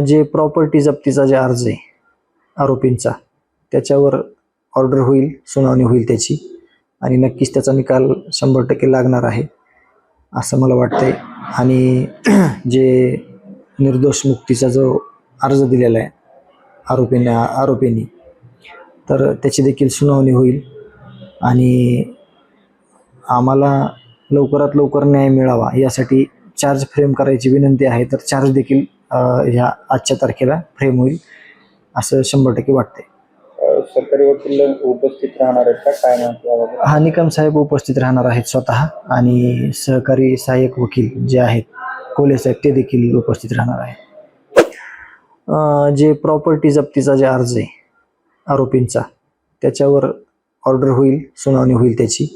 जे प्रॉपर्टी जप्तीचा जे अर्ज आहे आरोपींचा, त्याच्यावर ऑर्डर होईल, सुनावणी होईल त्याची, आणि नक्कीच त्याचा निकाल 100% लागणार आहे असं मला वाटतंय. आणि जे निर्दोष मुक्तीचा जो अर्ज दिलेला आहे आरोपींनी, तर त्याची देखील सुनावणी होईल. आणि आम्हाला लवकरात लवकर न्याय मिळावा यासाठी चार्ज फ्रेम करायची विनंती आहे. तर चार्ज देखील ह्या आजच्या तारखेला फ्रेम होईल असं 100% वाटतंय. सरकारी वकील उपस्थित राहणार आहेत का, काय माहिती? हा, निकम साहेब उपस्थित राहणार आहेत स्वतः, आणि सहकारी सहाय्यक वकील जे आहेत कोले साहेब ते देखील उपस्थित राहणार आहेत. जे प्रॉपर्टी जप्तीचा जे अर्ज आहे आरोपींचा, त्याच्यावर ऑर्डर होईल, सुनावणी होईल त्याची,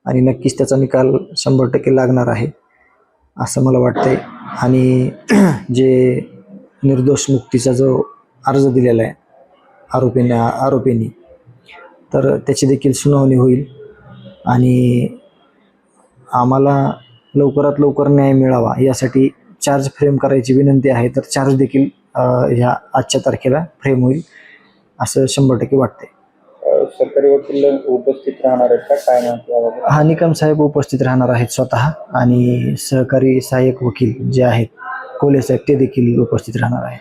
आणि नक्कीच त्याचा निकाल 100% लागणार आहे असं मला वाटतंय. आणि जे निर्दोष मुक्तीचा जो अर्ज दिलेला आहे आरोपींनी, तर त्याची देखील सुनावणी होईल. आणि आम्हाला लवकरात लवकर न्याय मिळावा यासाठी चार्ज फ्रेम करायची विनंती आहे. तर चार्ज देखील ह्या आजच्या तारखेला फ्रेम होईल असं 100% वाटतंय. सरकारी वकील उपस्थित राहणार आहेत का, काय माहिती? हा, निकम साहेब उपस्थित राहणार आहेत स्वतः, आणि सहकारी सहाय्यक वकील जे आहेत कोले साहेब ते देखील उपस्थित राहणार आहेत.